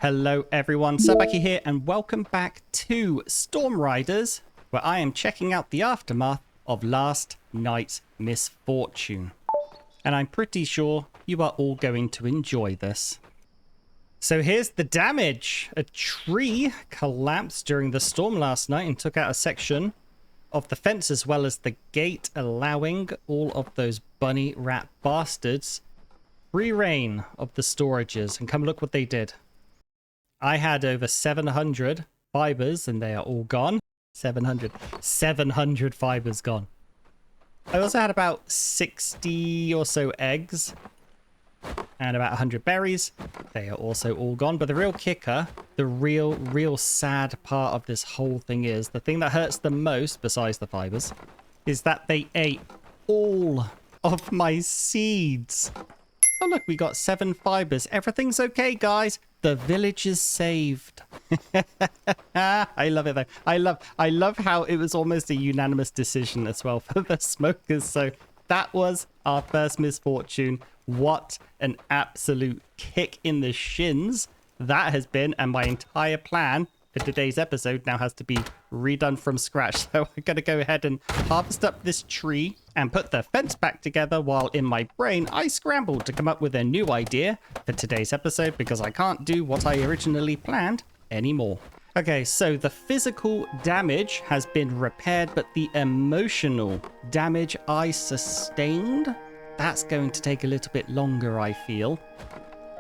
Hello everyone, Serbucky here and welcome back to Storm Riders, where I am checking out the aftermath of last night's misfortune. And I'm pretty sure you are all going to enjoy this. So here's the damage. A tree collapsed during the storm last night and took out a section of the fence as well as the gate, allowing all of those bunny rat bastards free reign of the storages. And come look what they did. I had over 700 fibers and they are all gone. 700 fibers gone. I also had about 60 or so eggs and about 100 berries. They are also all gone. But the real kicker, the real sad part of this whole thing is, the thing that hurts the most besides the fibers, is that they ate all of my seeds. Oh look, we got 7 fibers. Everything's okay, guys. The village is saved. I love it though. I love how it was almost a unanimous decision as well for the Smolkrs. So that was our first misfortune. What an absolute kick in the shins that has been. And my entire plan for today's episode now has to be redone from scratch. So I'm going to go ahead and harvest up this tree and put the fence back together, while in my brain I scrambled to come up with a new idea for today's episode because I can't do what I originally planned anymore. Okay, so the physical damage has been repaired, but the emotional damage I sustained, that's going to take a little bit longer, I feel.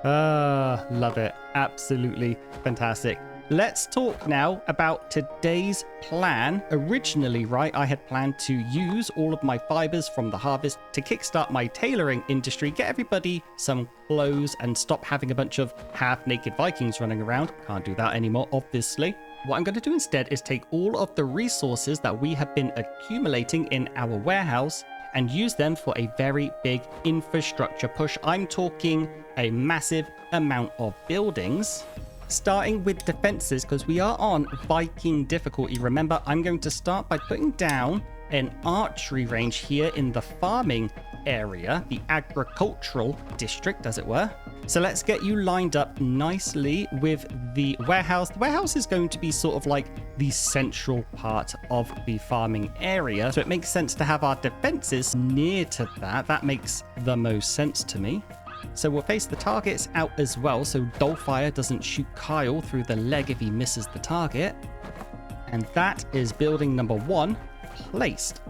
Love it. Absolutely fantastic. Let's talk now about today's plan. Originally, right, I had planned to use all of my fibers from the harvest to kickstart my tailoring industry, get everybody some clothes and stop having a bunch of half-naked Vikings running around. Can't do that anymore, obviously. What I'm going to do instead is take all of the resources that we have been accumulating in our warehouse and use them for a very big infrastructure push. I'm talking a massive amount of buildings. Starting with defenses, because we are on Viking difficulty. Remember, I'm going to start by putting down an archery range here in the farming area, the agricultural district, as it were. So let's get you lined up nicely with the warehouse. The warehouse is going to be sort of like the central part of the farming area. So it makes sense to have our defenses near to that. That makes the most sense to me. So we'll face the targets out as well, so Dolfire doesn't shoot Kyle through the leg if he misses the target. And that is building number 1 placed.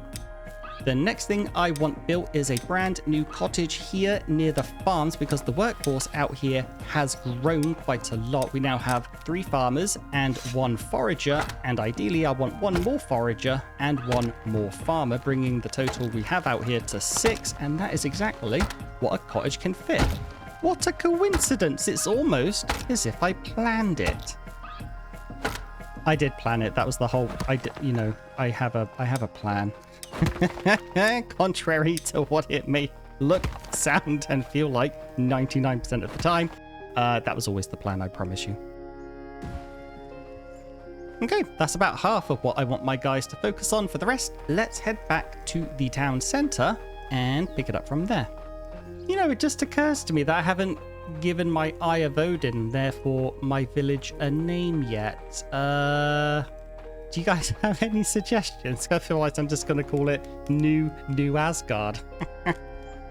The next thing I want built is a brand new cottage here near the farms, because the workforce out here has grown quite a lot. We now have 3 farmers and 1 forager, and ideally I want 1 more forager and 1 more farmer, bringing the total we have out here to 6, and that is exactly what a cottage can fit. What a coincidence. It's almost as if I planned it. I did plan it. That was the whole, I have a plan. Contrary to what it may look, sound, and feel like 99% of the time. That was always the plan, I promise you. Okay, that's about half of what I want my guys to focus on. For the rest, let's head back to the town center and pick it up from there. You know, it just occurs to me that I haven't given my Eye of Odin, therefore my village, a name yet. Do you guys have any suggestions? Otherwise, I'm just going to call it New Asgard.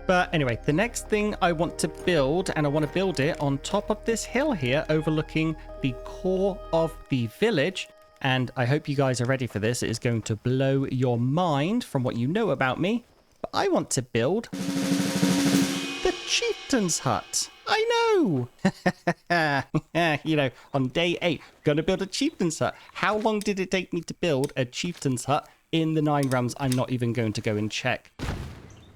But anyway, the next thing I want to build, and I want to build it on top of this hill here, overlooking the core of the village. And I hope you guys are ready for this. It is going to blow your mind from what you know about me. But I want to build the Chieftain's hut. I know. You know, on day 8, gonna build a Chieftain's hut. How long did it take me to build a Chieftain's hut in the 9 realms? I'm not even going to go and check.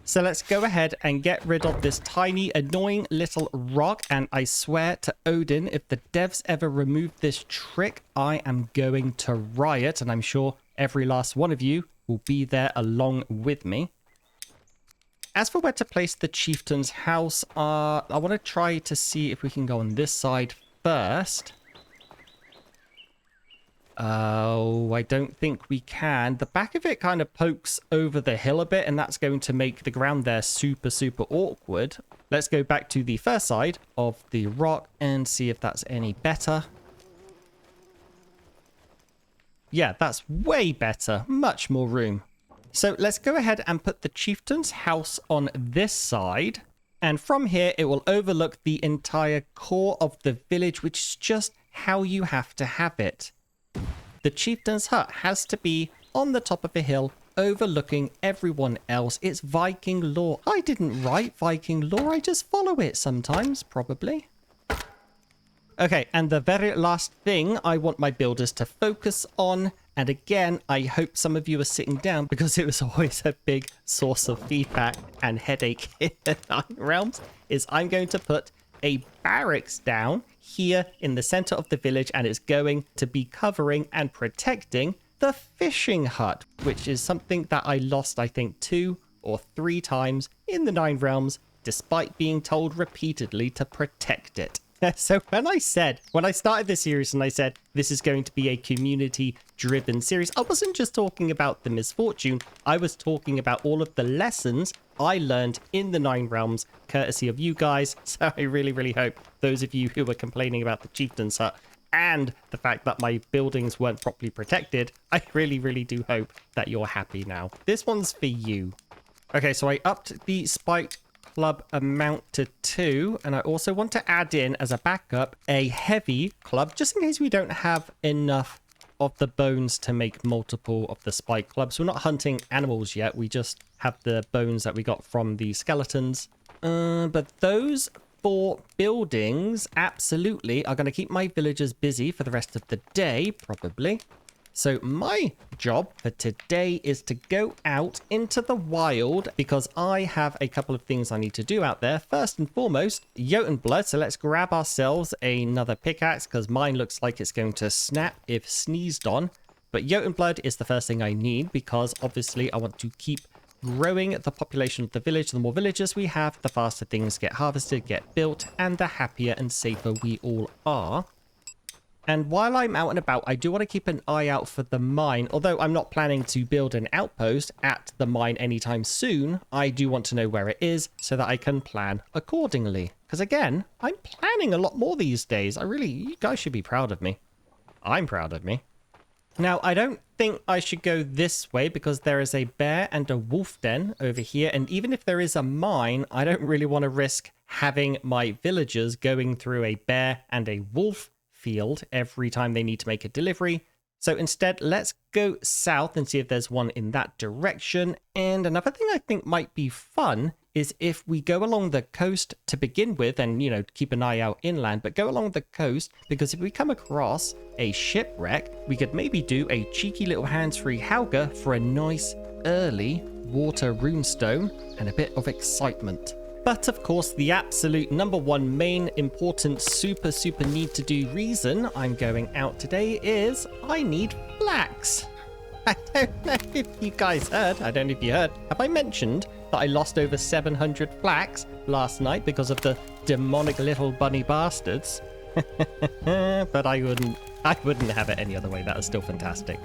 So let's go ahead and get rid of this tiny, annoying little rock. And I swear to Odin, if the devs ever remove this trick, I am going to riot. And I'm sure every last one of you will be there along with me. As for where to place the Chieftain's house, I want to try to see if we can go on this side first. Oh, I don't think we can. The back of it kind of pokes over the hill a bit, and that's going to make the ground there super, super awkward. Let's go back to the first side of the rock and see if that's any better. Yeah, that's way better. Much more room. So let's go ahead and put the chieftain's house on this side. And from here, it will overlook the entire core of the village, which is just how you have to have it. The chieftain's hut has to be on the top of a hill, overlooking everyone else. It's Viking law. I didn't write Viking law. I just follow it sometimes, probably. Okay, and the very last thing I want my builders to focus on, and again, I hope some of you are sitting down because it was always a big source of feedback and headache in the Nine Realms, is I'm going to put a barracks down here in the center of the village, and it's going to be covering and protecting the fishing hut, which is something that I lost, I think, 2 or 3 times in the Nine Realms, despite being told repeatedly to protect it. So when I started this series and I said this is going to be a community-driven series, I wasn't just talking about the misfortune. I was talking about all of the lessons I learned in the Nine Realms, courtesy of you guys. So I really, really hope those of you who were complaining about the chieftain's hut and the fact that my buildings weren't properly protected, I really, really do hope that you're happy now. This one's for you. Okay, so I upped the spike club amount to 2, and I also want to add in as a backup a heavy club, just in case we don't have enough of the bones to make multiple of the spike clubs. We're not hunting animals yet, we just have the bones that we got from the skeletons. But those 4 buildings absolutely are going to keep my villagers busy for the rest of the day, probably. So my job for today is to go out into the wild because I have a couple of things I need to do out there. First and foremost, Jotun blood. So let's grab ourselves another pickaxe because mine looks like it's going to snap if sneezed on. But Jotun blood is the first thing I need because obviously I want to keep growing the population of the village. The more villagers we have, the faster things get harvested, get built, and the happier and safer we all are. And while I'm out and about, I do want to keep an eye out for the mine. Although I'm not planning to build an outpost at the mine anytime soon, I do want to know where it is so that I can plan accordingly. Because again, I'm planning a lot more these days. You guys should be proud of me. I'm proud of me. Now, I don't think I should go this way because there is a bear and a wolf den over here. And even if there is a mine, I don't really want to risk having my villagers going through a bear and a wolf field every time they need to make a delivery. So instead, let's go south and see if there's one in that direction. And another thing I think might be fun is if we go along the coast to begin with and, keep an eye out inland, but go along the coast, because if we come across a shipwreck, we could maybe do a cheeky little hands-free Hauger for a nice early water runestone and a bit of excitement. But of course, the absolute #1 main important super need to do reason I'm going out today is I need flax. I don't know if you guys heard. I don't know if you heard. Have I mentioned that I lost over 700 flax last night because of the demonic little bunny bastards? But I wouldn't have it any other way. That was still fantastic.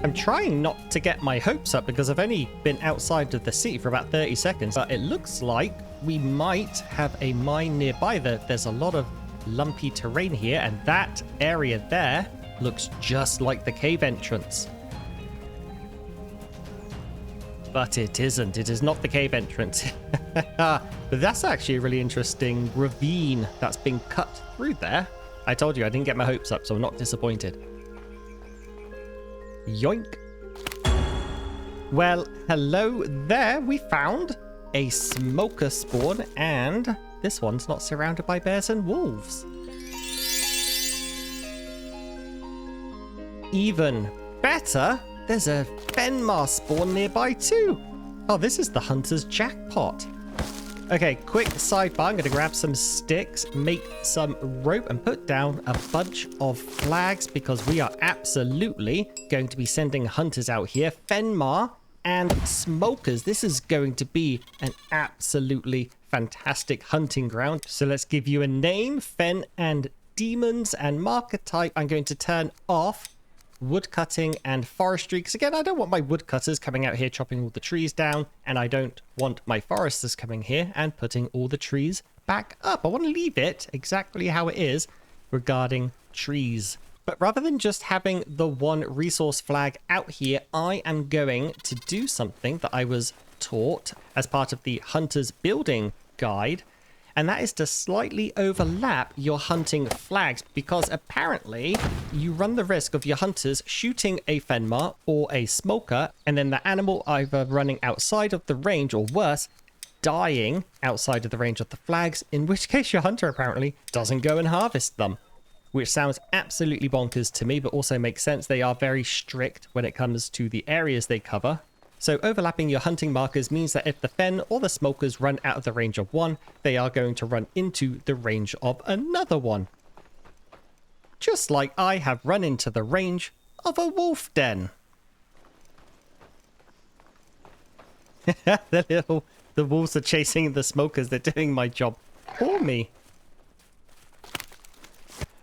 I'm trying not to get my hopes up because I've only been outside of the city for about 30 seconds, but it looks like we might have a mine nearby. There's a lot of lumpy terrain here, and that area there looks just like the cave entrance. But it isn't. It is not the cave entrance. But that's actually a really interesting ravine that's been cut through there. I told you I didn't get my hopes up, so I'm not disappointed. Yoink. Well, hello there. We found a Smolkrs spawn, and this one's not surrounded by bears and wolves. Even better, there's a Fenmar spawn nearby too. Oh, this is the hunter's jackpot. Okay, quick sidebar. I'm going to grab some sticks, make some rope, and put down a bunch of flags because we are absolutely going to be sending hunters out here. Fenmar and Smolkrs. This is going to be an absolutely fantastic hunting ground. So let's give you a name, fen and demons, and marker type. I'm going to turn off woodcutting and forestry, because again, I don't want my woodcutters coming out here chopping all the trees down, and I don't want my foresters coming here and putting all the trees back up. I want to leave it exactly how it is regarding trees. But rather than just having the one resource flag out here, I am going to do something that I was taught as part of the Hunter's Building Guide, and that is to slightly overlap your hunting flags, because apparently you run the risk of your hunters shooting a Fenmar or a Smolkr, and then the animal either running outside of the range or worse, dying outside of the range of the flags, in which case your hunter apparently doesn't go and harvest them. Which sounds absolutely bonkers to me, but also makes sense. They are very strict when it comes to the areas they cover. So overlapping your hunting markers means that if the fen or the Smolkrs run out of the range of one, they are going to run into the range of another one. Just like I have run into the range of a wolf den. The wolves are chasing the Smolkrs. They're doing my job for me.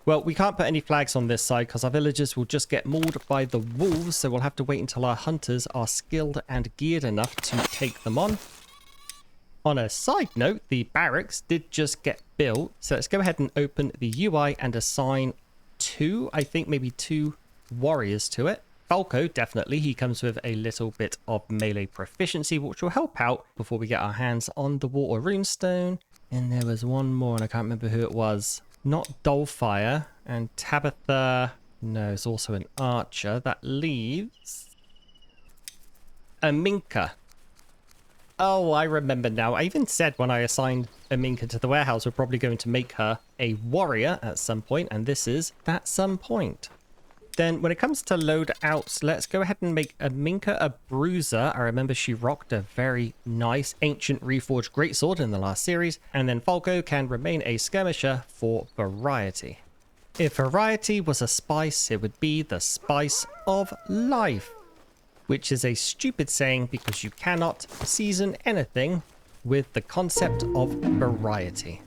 Well, we can't put any flags on this side because our villagers will just get mauled by the wolves, so we'll have to wait until our hunters are skilled and geared enough to take them on. On a side note, the barracks did just get built, so let's go ahead and open the UI and assign I think maybe two warriors to it. Falco, definitely, he comes with a little bit of melee proficiency, which will help out before we get our hands on the water runestone. And there was one more, and I can't remember who it was. Not Dolfire, and Tabitha, no, is also an archer. That leaves Aminka. Oh, I remember now. I even said when I assigned Aminka to the warehouse, we're probably going to make her a warrior at some point, and this is that some point. Then when it comes to loadouts, let's go ahead and make Aminka a bruiser. I remember she rocked a very nice ancient reforged greatsword in the last series. And then Falco can remain a skirmisher for variety. If variety was a spice, it would be the spice of life. Which is a stupid saying because you cannot season anything with the concept of variety.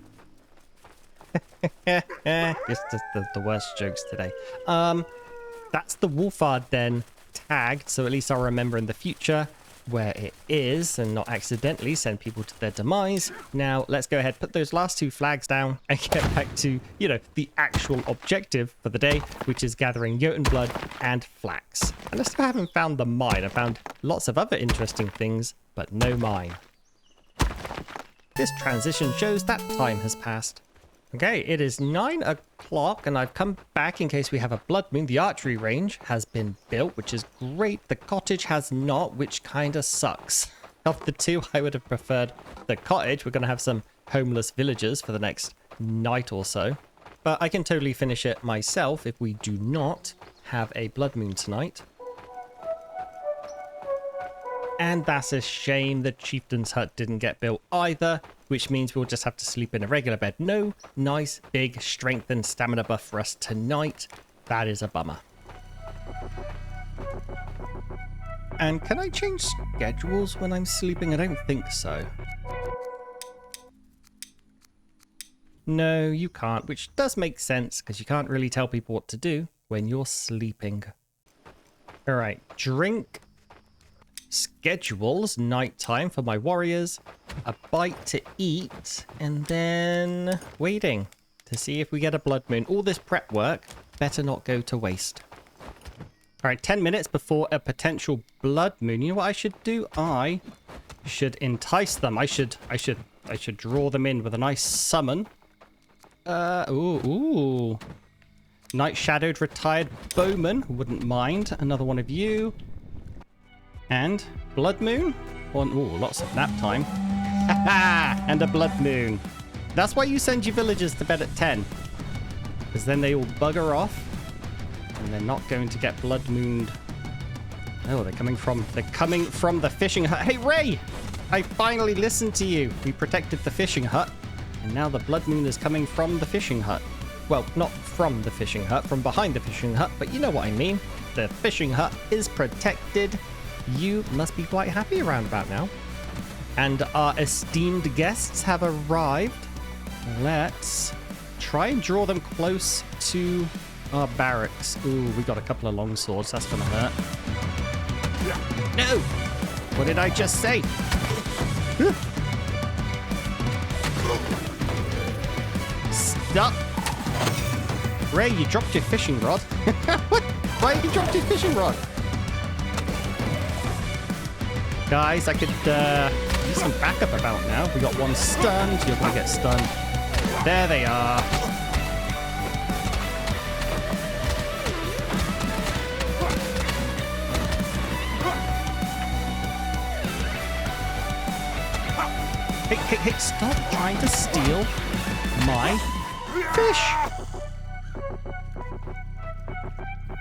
Just the worst jokes today. That's the Wulfar den tagged, so at least I'll remember in the future where it is and not accidentally send people to their demise. Now, let's go ahead, put those last two flags down and get back to, you know, the actual objective for the day, which is gathering Jotun blood and flax. And I still haven't found the mine. I found lots of other interesting things, but no mine. This transition shows that time has passed. Okay, it is 9 o'clock and I've come back in case we have a blood moon. The archery range has been built, which is great. The cottage has not, which kind of sucks. Of the two, I would have preferred the cottage. We're going to have some homeless villagers for the next night or so. But I can totally finish it myself if we do not have a blood moon tonight. And that's a shame the Chieftain's hut didn't get built either, which means we'll just have to sleep in a regular bed. No nice big strength and stamina buff for us tonight. That is a bummer. And can I change schedules when I'm sleeping? I don't think so. No, you can't, which does make sense because you can't really tell people what to do when you're sleeping. All right, drink. Schedules, nighttime for my warriors, a bite to eat, and then waiting to see if we get a blood moon. All this prep work better not go to waste. All right, 10 minutes before a potential blood moon. You know what I should do? I should entice them. I should draw them in with a nice summon. Ooh. Night shadowed retired bowman, wouldn't mind. Another one of you. And blood moon? Ooh, lots of nap time. And a blood moon. That's why you send your villagers to bed at 10. Because then they all bugger off. And they're not going to get blood mooned. Oh, they're coming from the fishing hut. Hey, Ray! I finally listened to you. We protected the fishing hut. And now the blood moon is coming from the fishing hut. Well, not from the fishing hut, from behind the fishing hut. But you know what I mean. The fishing hut is protected. You must be quite happy around about now. And our esteemed guests have arrived. Let's try and draw them close to our barracks. Ooh, we got a couple of long swords. That's gonna hurt. No! What did I just say? Stop! Ray, you dropped your fishing rod. What? Why you dropped your fishing rod? Guys, I could use some backup about now. We got one stunned. You're gonna get stunned. There they are. Hey, stop trying to steal my fish.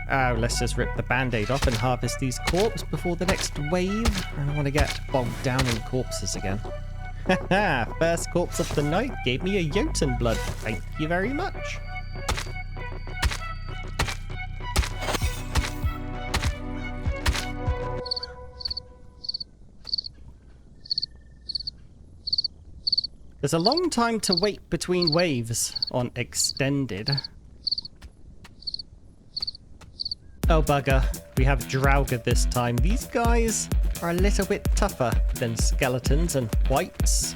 Oh, let's just rip the band-aid off and harvest these corpses before the next wave. I don't want to get bogged down in corpses again. Haha, first corpse of the night gave me a Jotun blood. Thank you very much. There's a long time to wait between waves on extended. Oh bugger, we have Draugr this time. These guys are a little bit tougher than skeletons and whites.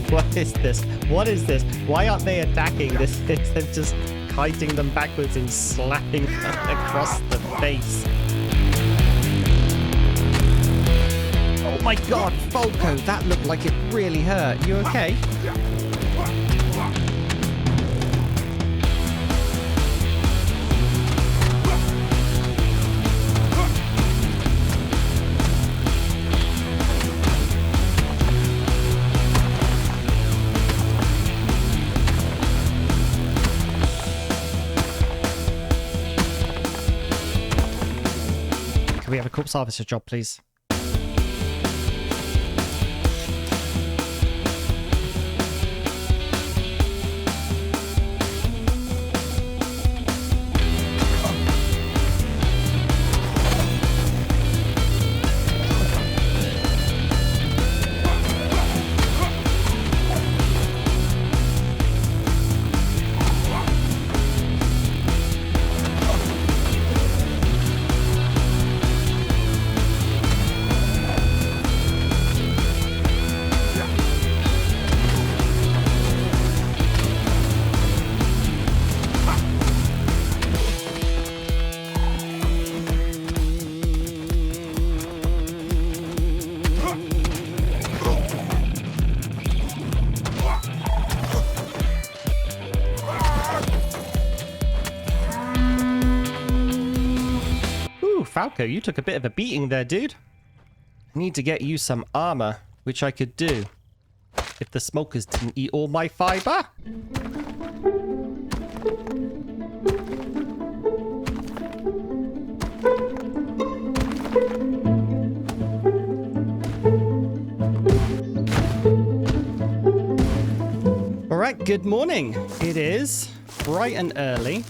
What is this? What is this? Why aren't they attacking this? They're just kiting them backwards and slapping them across the face. Oh my god, Volko, that looked like it really hurt. You okay? Can we have a corpse harvester job, please? Falco, you took a bit of a beating there, dude. I need to get you some armor, which I could do if the Smolkrs didn't eat all my fiber. All right, good morning. It is bright and early.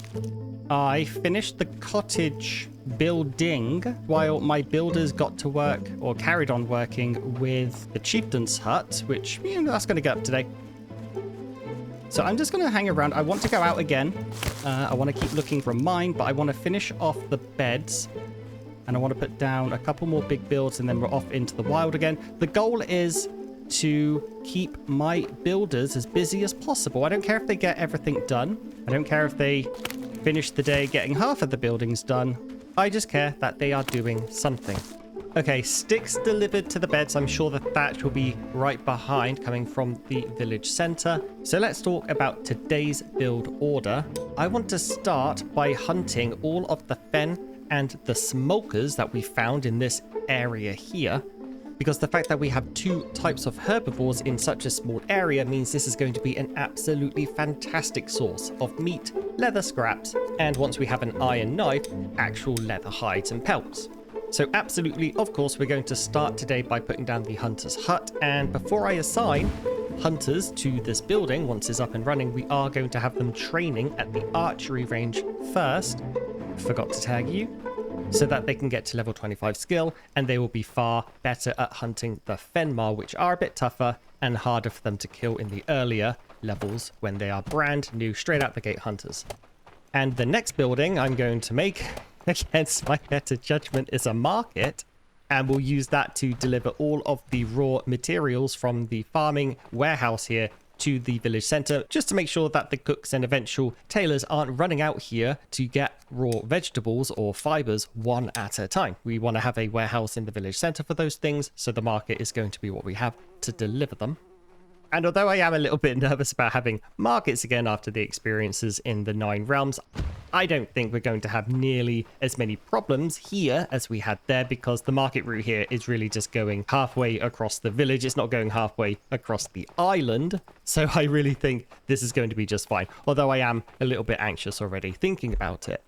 I finished the cottage building while my builders got to work or carried on working with the Chieftain's hut, which, you know, that's going to get up today. So I'm just going to hang around. I want to go out again. I want to keep looking for a mine, but I want to finish off the beds. And I want to put down a couple more big builds and then we're off into the wild again. The goal is to keep my builders as busy as possible. I don't care if they get everything done. I don't care if they finish the day getting half of the buildings done. I just care that they are doing something. Okay, sticks delivered to the beds. I'm sure the thatch will be right behind, coming from the village center. So let's talk about today's build order. I want to start by hunting all of the fen and the Smolkrs that we found in this area here, because the fact that we have two types of herbivores in such a small area means this is going to be an absolutely fantastic source of meat, leather scraps, and once we have an iron knife, actual leather hides and pelts. So absolutely, of course, we're going to start today by putting down the hunter's hut. And before I assign hunters to this building, once it's up and running, we are going to have them training at the archery range first. Forgot to tag you. So that they can get to level 25 skill, and they will be far better at hunting the Fenmar, which are a bit tougher and harder for them to kill in the earlier levels when they are brand new, straight out the gate hunters. And the next building I'm going to make, against my better judgment, is a market, and we'll use that to deliver all of the raw materials from the farming warehouse here to the village center, just to make sure that the cooks and eventual tailors aren't running out here to get raw vegetables or fibers one at a time. We want to have a warehouse in the village center for those things, so the market is going to be what we have to deliver them. And although I am a little bit nervous about having markets again after the experiences in the 9 realms, I don't think we're going to have nearly as many problems here as we had there, because the market route here is really just going halfway across the village. It's not going halfway across the island. So I really think this is going to be just fine, although I am a little bit anxious already thinking about it.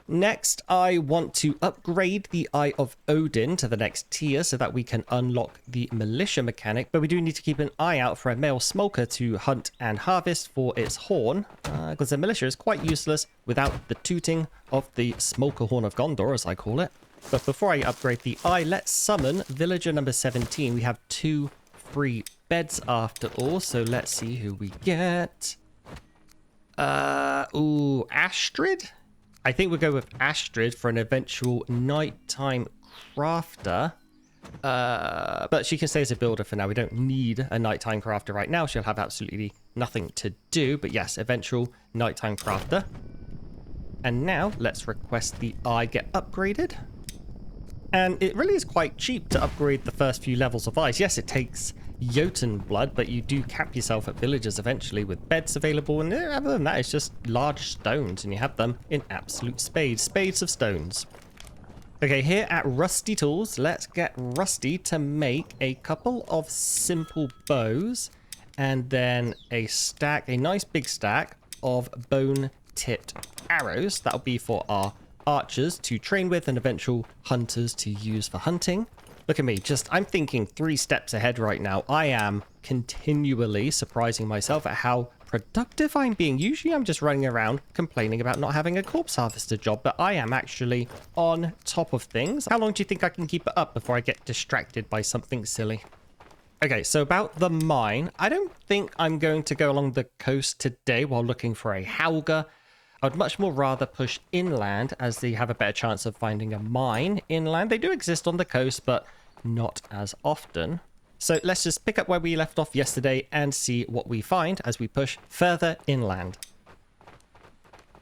Next, I want to upgrade the Eye of Odin to the next tier so that we can unlock the militia mechanic, but we do need to keep an eye out for a male Smolkr to hunt and harvest for its horn, because the militia is quite useless without the tooting of the Smolkr horn of Gondor, as I call it. But before I upgrade the eye, let's summon villager number 17. We have 2 free beds after all, so let's see who we get. Astrid? I think we'll go with Astrid for an eventual nighttime crafter. But she can stay as a builder for now. We don't need a nighttime crafter right now. She'll have absolutely nothing to do. But yes, eventual nighttime crafter. And now let's request the eye get upgraded. And it really is quite cheap to upgrade the first few levels of eyes. Yes, it takes Jotun blood, but you do cap yourself at villages eventually with beds available, and other than that, it's just large stones, and you have them in absolute spades of stones. Okay, here at Rusty Tools, let's get Rusty to make a couple of simple bows, and then a nice big stack of bone-tipped arrows. That'll be for our archers to train with and eventual hunters to use for hunting. Look at me, I'm thinking 3 steps ahead right now. I am continually surprising myself at how productive I'm being. Usually I'm just running around complaining about not having a corpse harvester job, but I am actually on top of things. How long do you think I can keep it up before I get distracted by something silly? Okay, so about the mine, I don't think I'm going to go along the coast today while looking for a Hauger. I'd much more rather push inland, as they have a better chance of finding a mine inland. They do exist on the coast, but not as often. So let's just pick up where we left off yesterday and see what we find as we push further inland.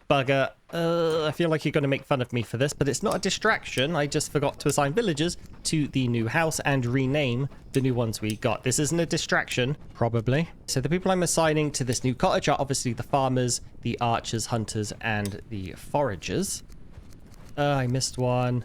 Bugger. I feel like you're going to make fun of me for this, but it's not a distraction. I just forgot to assign villagers to the new house and rename the new ones we got. This isn't a distraction, probably. So the people I'm assigning to this new cottage are obviously the farmers, the archers, hunters, and the foragers. I missed one.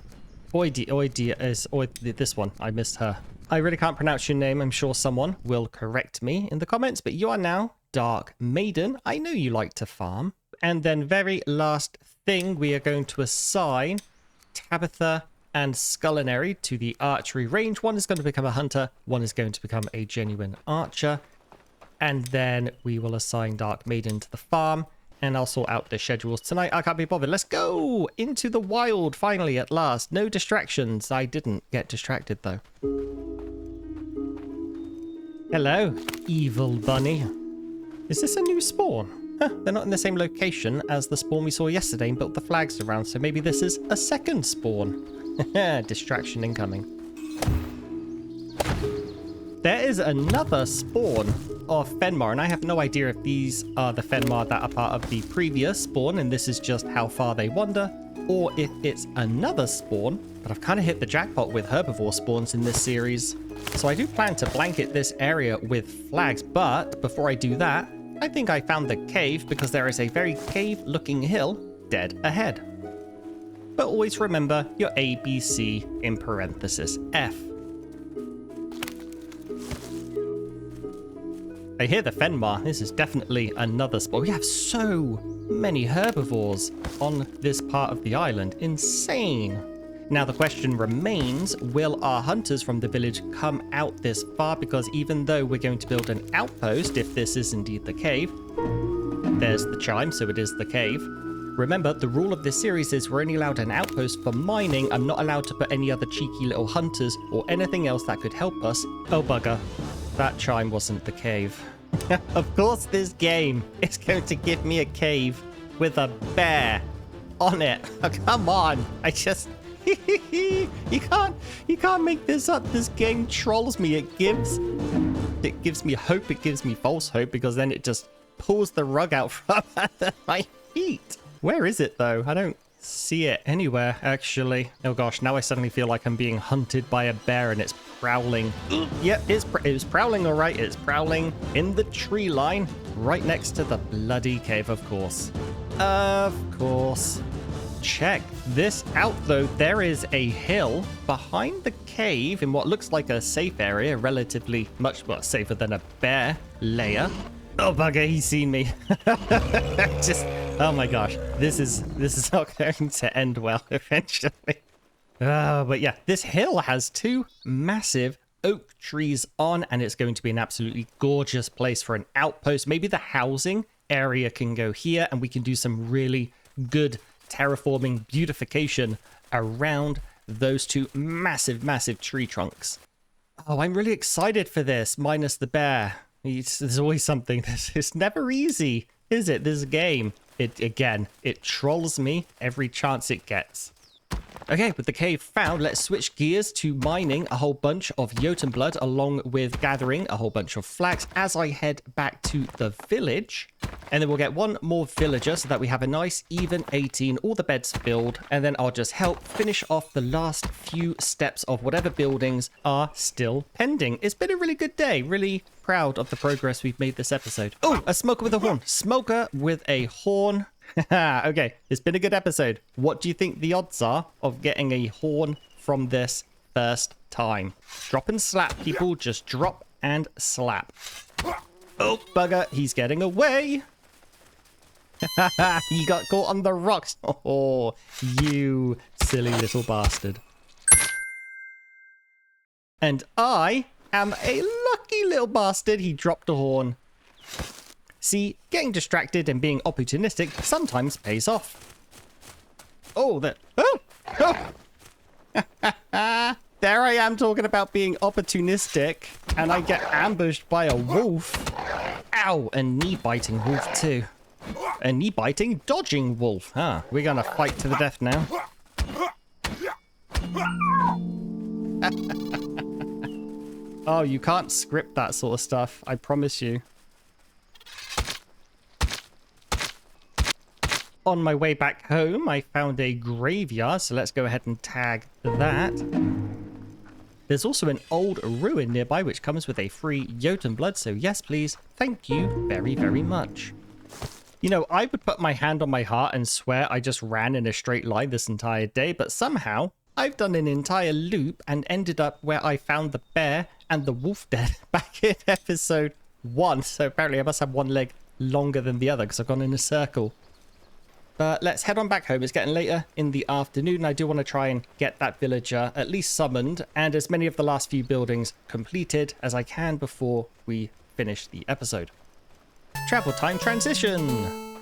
This one. I missed her. I really can't pronounce your name. I'm sure someone will correct me in the comments, but you are now Dark Maiden. I know you like to farm. And then very last thing, we are going to assign Tabitha and Scullinary to the archery range. One is going to become a hunter. One is going to become a genuine archer. And then we will assign Dark Maiden to the farm. And I'll sort out the schedules tonight. I can't be bothered. Let's go into the wild finally at last. No distractions. I didn't get distracted though. Hello, evil bunny. Is this a new spawn? Huh, they're not in the same location as the spawn we saw yesterday and built the flags around, so maybe this is a second spawn. Distraction incoming. There is another spawn of Fenmar, and I have no idea if these are the Fenmar that are part of the previous spawn, and this is just how far they wander, or if it's another spawn. But I've kind of hit the jackpot with herbivore spawns in this series, so I do plan to blanket this area with flags, but before I do that, I think I found the cave, because there is a very cave-looking hill dead ahead. But always remember your ABC in parenthesis F. I hear the Fenmar. This is definitely another spot. We have so many herbivores on this part of the island. Insane. Now the question remains, will our hunters from the village come out this far? Because even though we're going to build an outpost, if this is indeed the cave, there's the chime, so it is the cave. Remember, the rule of this series is we're only allowed an outpost for mining. I'm not allowed to put any other cheeky little hunters or anything else that could help us. Oh, bugger. That chime wasn't the cave. Of course this game is going to give me a cave with a bear on it. Oh, come on. I just... you can't make this up. This game trolls me. It gives me hope. It gives me false hope, because then it just pulls the rug out from under my feet. Where is it though? I don't see it anywhere, actually. Oh gosh, now I suddenly feel like I'm being hunted by a bear and it's prowling. Yep, it's prowling, all right. It's prowling in the tree line right next to the bloody cave, of course. Of course. Check this out though. There is a hill behind the cave in what looks like a safe area, relatively much more safer than a bear lair. Oh bugger, he's seen me. Just, oh my gosh, this is not going to end well eventually. But yeah, this hill has two massive oak trees on, and it's going to be an absolutely gorgeous place for an outpost. Maybe the housing area can go here, and we can do some really good terraforming beautification around those two massive tree trunks. Oh, I'm really excited for this, minus the bear. There's always something. It's never easy, is it? This game. It trolls me every chance it gets. Okay, with the cave found, let's switch gears to mining a whole bunch of Jotun blood, along with gathering a whole bunch of flax as I head back to the village. And then we'll get one more villager so that we have a nice even 18, all the beds filled. And then I'll just help finish off the last few steps of whatever buildings are still pending. It's been a really good day. Really proud of the progress we've made this episode. Oh, a smoker with a horn. Smoker with a horn. Okay, it's been a good episode. What do you think the odds are of getting a horn from this first time? Drop and slap, people. Just drop and slap. Oh, bugger. He's getting away. He got caught on the rocks. Oh, you silly little bastard. And I am a lucky little bastard. He dropped a horn. See, getting distracted and being opportunistic sometimes pays off. Oh, that... Oh! Oh! There I am talking about being opportunistic, and I get ambushed by a wolf. Ow! A knee-biting wolf, too. A knee-biting, dodging wolf. Huh, we're gonna fight to the death now. Oh, you can't script that sort of stuff, I promise you. On my way back home, I found a graveyard, so let's go ahead and tag that. There's also an old ruin nearby, which comes with a free Jotun blood, so yes, please. Thank you very, very much. You know, I would put my hand on my heart and swear I just ran in a straight line this entire day, but somehow I've done an entire loop and ended up where I found the bear and the wolf dead back in episode 1. So apparently I must have one leg longer than the other because I've gone in a circle. But let's head on back home. It's getting later in the afternoon. I do want to try and get that villager at least summoned and as many of the last few buildings completed as I can before we finish the episode. Travel time transition.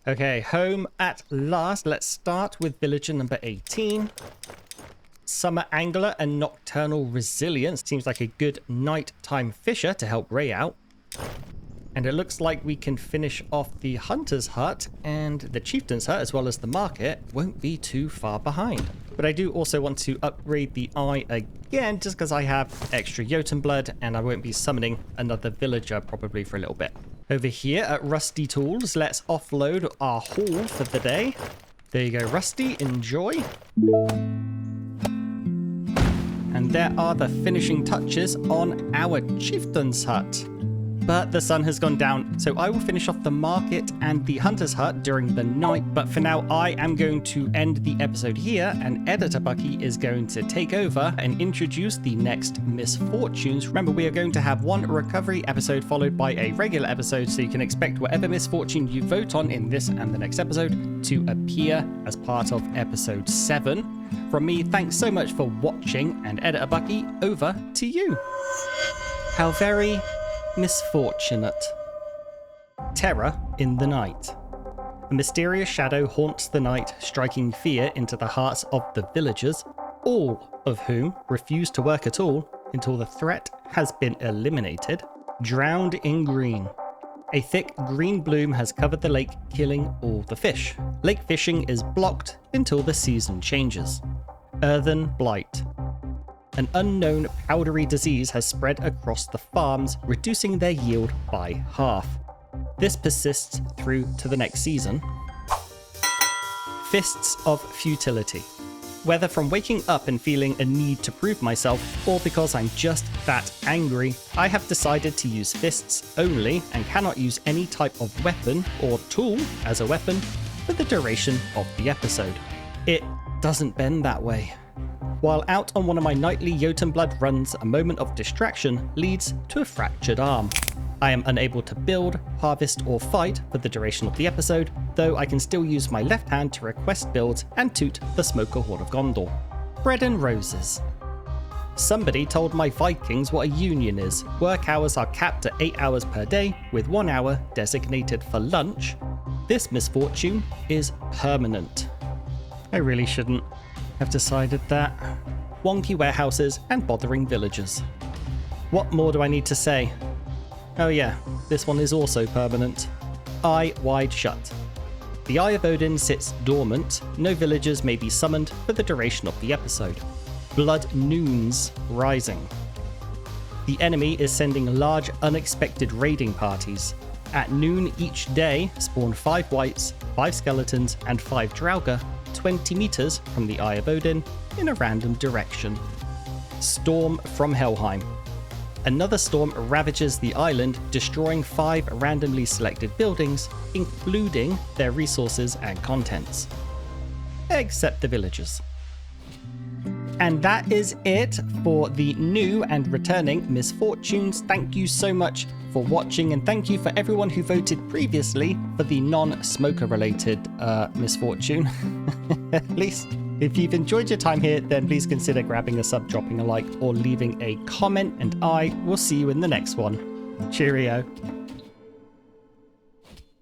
Okay, home at last. Let's start with villager number 18. Summer Angler and Nocturnal Resilience. Seems like a good nighttime fisher to help Ray out. And it looks like we can finish off the Hunter's Hut, and the Chieftain's Hut, as well as the market, won't be too far behind. But I do also want to upgrade the Eye again, just because I have extra Jotun blood, and I won't be summoning another villager probably for a little bit. Over here at Rusty Tools, let's offload our haul for the day. There you go, Rusty, enjoy. And there are the finishing touches on our Chieftain's Hut. But the sun has gone down, so I will finish off the market and the Hunter's Hut during the night. But for now, I am going to end the episode here, and Editor Bucky is going to take over and introduce the next misfortunes. Remember, we are going to have one recovery episode followed by a regular episode, so you can expect whatever misfortune you vote on in this and the next episode to appear as part of episode 7. From me, thanks so much for watching, and Editor Bucky, over to you. How very misfortunate. Terror in the night. A mysterious shadow haunts the night, striking fear into the hearts of the villagers, all of whom refuse to work at all until the threat has been eliminated. Drowned in green. A thick green bloom has covered the lake, killing all the fish. Lake fishing is blocked until the season changes. Earthen blight. An unknown powdery disease has spread across the farms, reducing their yield by half. This persists through to the next season. Fists of futility. Whether from waking up and feeling a need to prove myself, or because I'm just that angry, I have decided to use fists only and cannot use any type of weapon or tool as a weapon for the duration of the episode. It doesn't bend that way. While out on one of my nightly Jotunblad runs, a moment of distraction leads to a fractured arm. I am unable to build, harvest, or fight for the duration of the episode, though I can still use my left hand to request builds and toot the Smoker Horde of Gondor. Bread and roses. Somebody told my Vikings what a union is. Work hours are capped at 8 hours per day, with 1 hour designated for lunch. This misfortune is permanent. I really shouldn't have decided that. Wonky warehouses and bothering villagers. What more do I need to say? Oh yeah, this one is also permanent. Eye wide shut. The Eye of Odin sits dormant. No villagers may be summoned for the duration of the episode. Blood noons rising. The enemy is sending large unexpected raiding parties. At noon each day, spawn 5 wights, 5 skeletons, and 5 draugr 20 meters from the Eye of Odin in a random direction. Storm from Helheim. Another storm ravages the island, destroying 5 randomly selected buildings, including their resources and contents. Except the villagers. And that is it for the new and returning Misfortunes. Thank you so much for watching, and thank you for everyone who voted previously for the non-smoker related Misfortune. At least if you've enjoyed your time here, then please consider grabbing a sub, dropping a like, or leaving a comment, and I will see you in the next one. Cheerio.